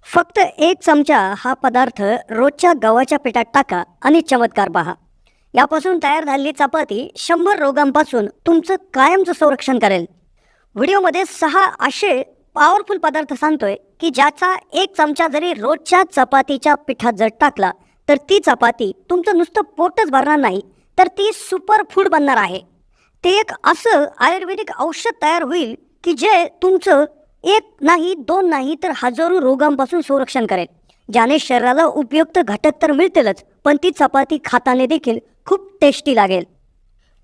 फक्त एक चमचा हा पदार्थ रोजच्या गव्हाच्या पिठात टाका आणि चमत्कार पहा. यापासून तयार झालेली चपाती 100 रोगांपासून तुमचं कायमचं संरक्षण करेल. व्हिडिओमध्ये 6 असे पॉवरफुल पदार्थ सांगतोय की ज्याचा एक चमचा जरी रोजच्या चपातीच्या पिठात जर टाकला तर ती चपाती तुमचं नुसतं पोटच भरणार नाही, तर ती सुपर फूड बनणार आहे. ते एक असं आयुर्वेदिक औषध तयार होईल की जे तुमचं एक नाही, दोन नाही, तर हजारो रोगांपासून संरक्षण करेल. ज्याने शरीराला उपयुक्त घटक तर मिळतीलच, पण ती चपाती खाताना देखील खूप टेस्टी लागेल.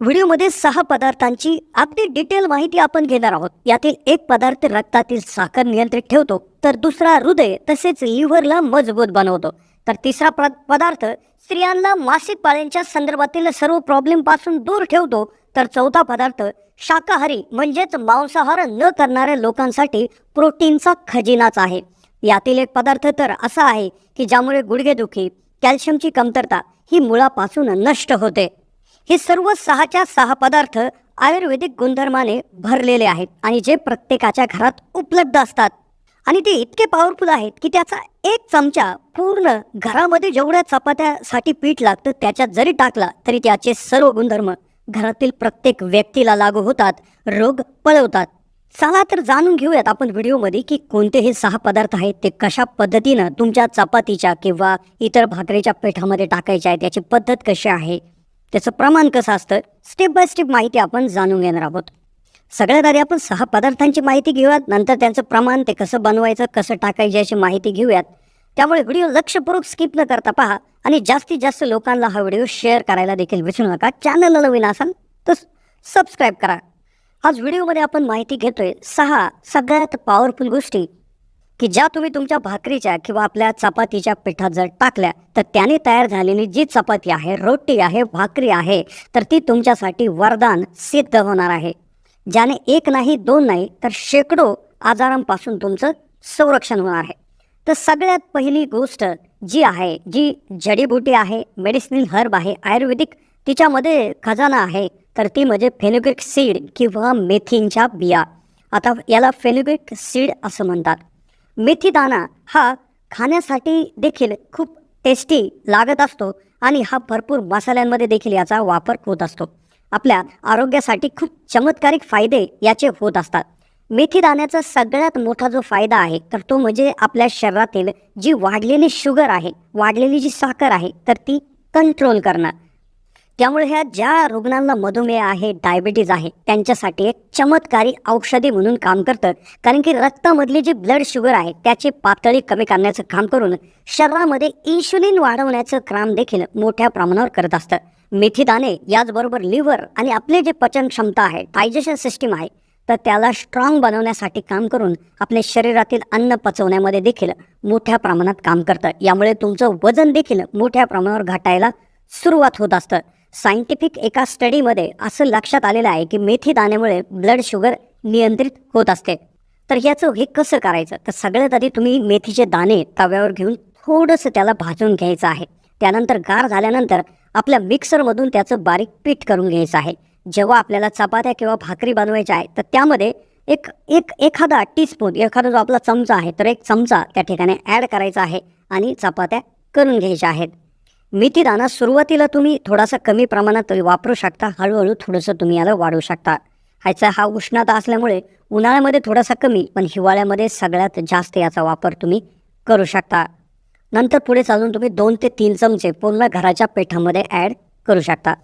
व्हिडिओमध्ये 6 पदार्थांची अगदी डिटेल माहिती आपण घेणार आहोत. यातील एक पदार्थ रक्तातील साखर नियंत्रित ठेवतो, तर दुसरा हृदय तसेच लिव्हरला मजबूत बनवतो, तर तिसरा पदार्थ स्त्रियांना मासिक पाळीच्या संदर्भातील सर्व प्रॉब्लेमपासून दूर ठेवतो, तर चौथा पदार्थ शाकाहारी म्हणजेच मांसाहार न करणाऱ्या लोकांसाठी प्रोटीनचा खजिनाच आहे. यातील एक पदार्थ तर असा आहे की ज्यामुळे गुडघेदुखी, कॅल्शियमची कमतरता ही मुळापासून नष्ट होते. हे सर्व 6च्या 6 पदार्थ आयुर्वेदिक गुणधर्माने भरलेले आहेत आणि जे प्रत्येकाच्या घरात उपलब्ध असतात. आणि ते इतके पॉवरफुल आहेत की त्याचा एक चमचा पूर्ण घरामध्ये जेवढ्या चपात्यासाठी पीठ लागतं त्याच्यात जरी टाकला तरी त्याचे सर्व गुणधर्म घरातील प्रत्येक व्यक्तीला लागू होतात, रोग पळवतात. चला तर जाणून घेऊयात आपण व्हिडिओमध्ये की कोणते हे 6 पदार्थ आहेत, ते कशा पद्धतीनं तुमच्या चपातीच्या किंवा इतर भाकरीच्या पिठामध्ये टाकायचे आहे, त्याची पद्धत कशी आहे, त्याचं प्रमाण कसं असतं, स्टेप बाय स्टेप माहिती आपण जाणून घेणार आहोत. सगळ्यात आधी आपण 6 पदार्थांची माहिती घेऊयात, नंतर त्यांचं प्रमाण, ते कसं बनवायचं, कसं टाकायचं याची माहिती घेऊयात. त्यामुळे व्हिडिओ लक्षपूर्वक स्किप न करता पहा आणि जास्तीत जास्त लोकांना हा व्हिडिओ शेअर करायला देखील विसरू नका. चॅनलला नवीन असाल तर सबस्क्राईब करा. आज व्हिडिओमध्ये आपण माहिती घेतोय 6 सगळ्यात पॉवरफुल गोष्टी की ज्या तुम्ही तुमच्या भाकरीच्या किंवा आपल्या चपातीच्या पिठात जर टाकल्या तर त्याने तयार झालेली जी चपाती आहे, रोटी आहे, भाकरी आहे, तर ती तुमच्यासाठी वरदान सिद्ध होणार आहे. ज्याने एक नाही, दोन नाही, तर शेकडो आजारांपासून तुमचं संरक्षण होणार आहे. तर सगळ्यात पहिली गोष्ट जी आहे, जी जडीबुटी आहे, मेडिसिनल हर्ब आहे, आयुर्वेदिक तिच्यामध्ये खजाना आहे, तर ती म्हणजे फेनुग्रीक सीड किंवा मेथींच्या बिया. आता याला फेनुग्रीक सीड असं म्हणतात. मेथी दाणा हा खाण्यासाठी देखील खूप टेस्टी लागत असतो आणि हा भरपूर मसाल्यांमध्ये देखील याचा वापर होत असतो. आपल्या आरोग्यासाठी खूप चमत्कारिक फायदे याचे होत असतात. मेथी दाण्याचा सगळ्यात मोठा जो फायदा आहे तर तो म्हणजे आपल्या शरीरातील जी वाढलेली शुगर आहे, वाढलेली जी साखर आहे, तर ती कंट्रोल करणं. त्यामुळे ह्या ज्या रुग्णांना मधुमेह आहे, डायबिटीज आहे, त्यांच्यासाठी एक चमत्कारी औषधी म्हणून काम करतं. कारण की रक्तामधली जी ब्लड शुगर आहे त्याची पातळी कमी करण्याचं काम करून शरीरामध्ये इन्शुलिन वाढवण्याचं काम देखील मोठ्या प्रमाणावर करत असतं. मेथी दाणे याचबरोबर लिव्हर आणि आपले जे पचन क्षमता आहे, डायजेशन सिस्टीम आहे, तर त्याला स्ट्रॉंग बनवण्यासाठी काम करून आपल्या शरीरातील अन्न पचवण्यामध्ये देखील मोठ्या प्रमाणात काम करतं. यामुळे तुमचं वजन देखील मोठ्या प्रमाणावर घटायला सुरुवात होत असतं. सायंटिफिक एका स्टडीमध्ये असं लक्षात आलेलं आहे की मेथी दाण्यामुळे ब्लड शुगर नियंत्रित होत असते. तर याचं हे कसं करायचं, तर सगळ्यात आधी तुम्ही मेथीचे दाणे तव्यावर घेऊन थोडंसं त्याला भाजून घ्यायचं आहे. त्यानंतर गार झाल्यानंतर आपल्या मिक्सरमधून त्याचं बारीक पीठ करून घ्यायचं आहे. जेव्हा आपल्याला चपात्या किंवा भाकरी बनवायच्या आहे तर त्यामध्ये एखादा टीस्पून, एखादा जो आपला चमचा आहे तर एक चमचा त्या ठिकाणी ॲड करायचा आहे आणि चपात्या करून घ्यायच्या आहेत. मेथी दाणा सुरुवातीला तुम्ही थोडासा कमी प्रमाणात वापरू शकता, हळूहळू थोडंसं तुम्ही याला वाढवू शकता. हा उष्णता असल्यामुळे उन्हाळ्यामध्ये थोडासा कमी, पण हिवाळ्यामध्ये सगळ्यात जास्त याचा वापर तुम्ही करू शकता. नंतर पुढे चालून तुम्ही 2 ते 3 चमचे पूर्ण घराच्या पिठामध्ये ॲड करू शकता.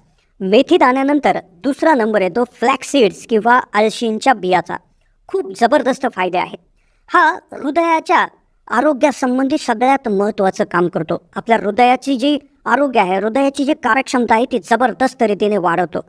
मेथी दाण्यानंतर दुसरा नंबर येतो फ्लॅक्स सीड्स किंवा अळशींच्या बियाचा. खूप जबरदस्त फायदे आहेत. हा हृदयाच्या आरोग्यासंबंधी सगळ्यात महत्त्वाचं काम करतो. आपल्या हृदयाची जी आरोग्य आहे, हृदयाची जी कार्यक्षमता आहे ती जबरदस्त रीतीने वाढवतो.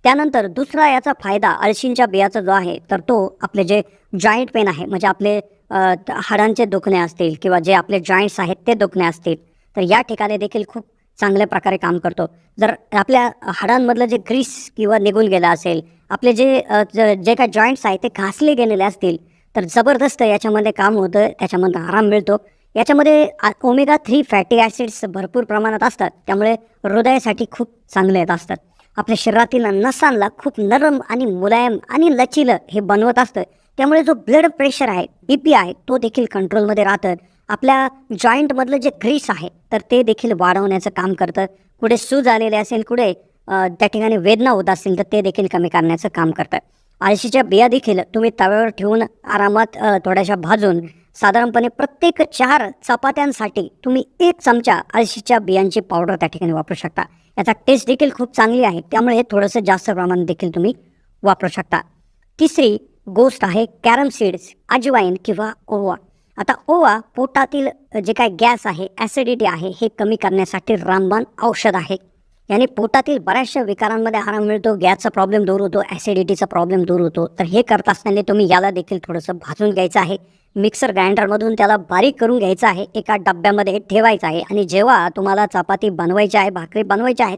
त्यानंतर दुसरा याचा फायदा अळशींच्या बियाचा जो आहे तर तो आपले जे जॉईंट पेन आहे, म्हणजे आपले हाडांचे दुखणे असतील किंवा जे आपले जॉईंट्स आहेत ते दुखणे असतील, तर या ठिकाणी देखील खूप चांगल्या प्रकारे काम करतो. जर आपल्या हाडांमधलं जे ग्रीस किंवा निघून गेलं असेल, आपले जे काही जॉईंट्स आहेत ते घासले गेलेले असतील, तर जबरदस्त याच्यामध्ये काम होतं, त्याच्यामध्ये आराम मिळतो. याच्यामध्ये ओमेगा 3 फॅटी ॲसिड्स भरपूर प्रमाणात असतात, त्यामुळे हृदयासाठी खूप चांगले येत असतात. आपल्या शरीरातील नसांना खूप नरम आणि मुलायम आणि लचिलं हे बनवत असतं. त्यामुळे जो ब्लड प्रेशर आहे, BP आहे, तो देखील कंट्रोलमध्ये राहतं आपल्या जॉईंटमधलं जे ग्रीस आहे तर ते देखील वाढवण्याचं काम करतं. कुठे सूज आलेले असेल, कुठे त्या ठिकाणी वेदना होत असतील तर ते देखील कमी करण्याचं काम करतं. अळशीच्या बिया देखील तुम्ही तव्यावर ठेवून आरामात थोड्याशा भाजून साधारणपणे प्रत्येक 4 चपात्यांसाठी तुम्ही 1 चमचा अळशीच्या बियांची पावडर त्या ठिकाणी वापरू शकता. याचा टेस्ट देखील खूप चांगली आहे, त्यामुळे हे थोडंसं जास्त प्रमाणात देखील तुम्ही वापरू शकता. तिसरी गोष्ट आहे कॅरम सीड्स, अजवाईन किंवा ओवा. आता ओवा पोटातील जे काय गॅस आहे, ॲसिडिटी आहे, हे कमी करण्यासाठी रामबाण औषध आहे. याने पोटातील बऱ्याचशा विकारांमध्ये आराम मिळतो, गॅसचा प्रॉब्लेम दूर होतो, ॲसिडिटीचा प्रॉब्लेम दूर होतो. तर हे करत असताना तुम्ही याला देखील थोडंसं भाजून घ्यायचं आहे. मिक्सर ग्राइंडरमधून त्याला बारीक करून घ्यायचं आहे, एका डब्यामध्ये ठेवायचं आहे. आणि जेव्हा तुम्हाला चपाती बनवायची आहे, भाकरी बनवायची आहेत,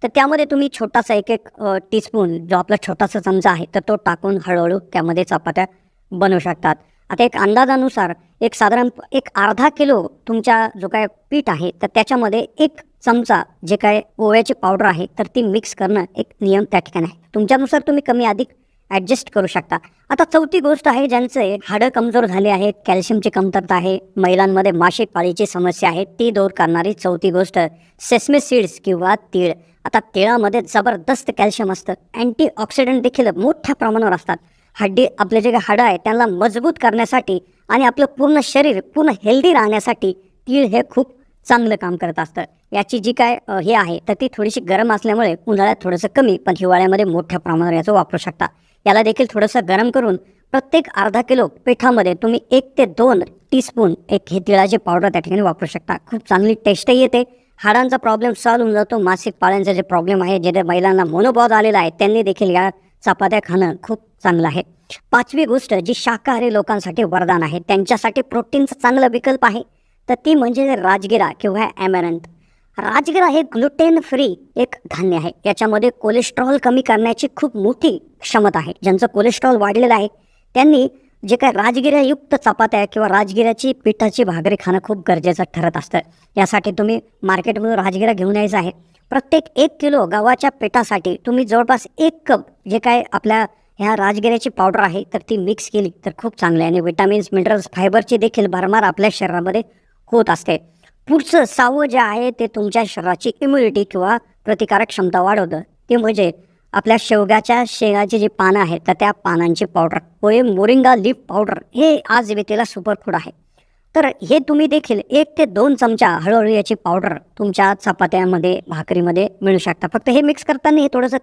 तर त्यामध्ये तुम्ही छोटासा एक टीस्पून जो आपला छोटासा चमचा आहे तर तो टाकून हळूहळू त्यामध्ये चपात्या बनवू शकतात. आता एक अंदाजानुसार साधारण अर्धा किलो तुमचा जो काय पीठ आहे तर त्याच्यामध्ये 1 चमचा जे काय ओव्याची पावडर आहे तर ती मिक्स करणं एक नियम त्या ठिकाणी आहे. तुमच्यानुसार तुम्ही कमी अधिक ॲडजस्ट करू शकता. आता चौथी गोष्ट आहे, ज्यांचे हाडं कमजोर झाले आहेत, कॅल्शियमची कमतरता आहे, महिलांमध्ये मासिक पाळीची समस्या आहे, ती दूर करणारी चौथी गोष्ट सेसमे सीड्स किंवा तीळ. आता तिळामध्ये जबरदस्त कॅल्शियम असतं, अँटीऑक्सिडंट देखील मोठ्या प्रमाणावर असतात. आपले जे काही हाडं आहे त्यांना मजबूत करण्यासाठी आणि आपलं पूर्ण शरीर पूर्ण हेल्दी राहण्यासाठी तीळ हे खूप चांगलं काम करत असतं. याची जी काय हे आहे तर ती थोडीशी गरम असल्यामुळे उन्हाळ्यात थोडंसं कमी, पण हिवाळ्यामध्ये मोठ्या प्रमाणावर याचं वापरू शकता. याला देखील थोडंसं गरम करून प्रत्येक अर्धा किलो पिठामध्ये तुम्ही 1 ते 2 टीस्पून हे तिळाची पावडर त्या ठिकाणी वापरू शकता. खूप चांगली टेस्टही येते, हाडांचा प्रॉब्लेम सॉल्व्ह होऊन जातो. मासिक पाळ्यांचा जे प्रॉब्लेम आहे, जे महिलांना मोनोपॉज आलेला आहे, त्यांनी देखील या चपात्या खाणं खूप चांगलं आहे. 5वी गोष्ट जी शाकाहारी लोकांसाठी वरदान आहे, त्यांच्यासाठी प्रोटीनचा चांगला विकल्प आहे, तर ती म्हणजे राजगिरा किंवा ॲमॅरंथ. राजगिरा हे ग्लुटेन फ्री एक धान्य आहे. याच्यामध्ये कोलेस्ट्रॉल कमी करण्याची खूप मोठी क्षमता आहे. ज्यांचं कोलेस्ट्रॉल वाढलेलं आहे त्यांनी जे काय राजगिरायुक्त चपात्या किंवा राजगिराची पिठाची भाकरी खाणं खूप गरजेचं ठरत असतं. यासाठी तुम्ही मार्केटमधून राजगिरा घेऊन यायचा आहे. प्रत्येक 1 किलो गव्हाच्या पिठासाठी तुम्ही जवळपास 1 कप जे काय आपल्या ह्या राजगिऱ्याची पावडर आहे तर ती मिक्स केली तर खूप चांगले आणि विटामिन्स, मिनरल्स, फायबरची देखील भरमार आपल्या शरीरामध्ये होत असते. पुढचं 6वं जे आहे ते तुमच्या शरीराची इम्युनिटी किंवा प्रतिकारक क्षमता वाढवतं. ते म्हणजे आपल्या शेंगाची जी पानं आहेत तर त्या पानांची पावडर, मोरिंगा लीफ पावडर हे आजमितीला सुपरफूड आहे. तर हे तुम्ही देखील 1 ते 2 चमचा हळूहळू याची पावडर तुमच्या चपात्यामध्ये, भाकरीमध्ये मिळू शकता. फक्त हे मिक्स करताना हे थोडंसं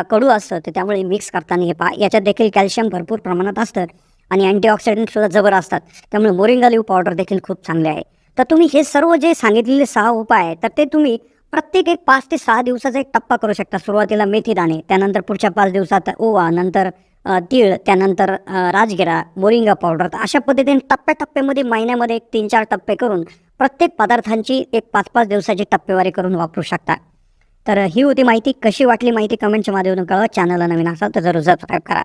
कडू असतं, तर त्यामुळे मिक्स करताना हे पहा, याच्यात देखील कॅल्शियम भरपूर प्रमाणात असतं आणि अँटीऑक्सिडंटसुद्धा जबर असतात. त्यामुळे मोरिंगा लीफ पावडर देखील खूप चांगले आहे. तर तुम्ही हे सर्व जे सांगितलेले 6 उपाय आहे तर ते तुम्ही प्रत्येक 5 ते 6 दिवसाचा एक टप्पा करू शकता. सुरुवातीला मेथी दाणे, त्यानंतर पुढच्या 5 दिवसात ओवा, नंतर तीळ, त्यानंतर राजगिरा, मोरिंगा पावडर. अशा पद्धतीने टप्प्याटप्प्यामध्ये महिन्यामध्ये 3-4 टप्पे करून प्रत्येक पदार्थांची 5-5 दिवसाची टप्पेवारी करून वापरू शकता. तर ही होती माहिती. कशी वाटली माहिती कमेंटच्या माध्यमातून कळवा. चॅनलला नवीन असाल तर जरूर सबस्क्राईब करा.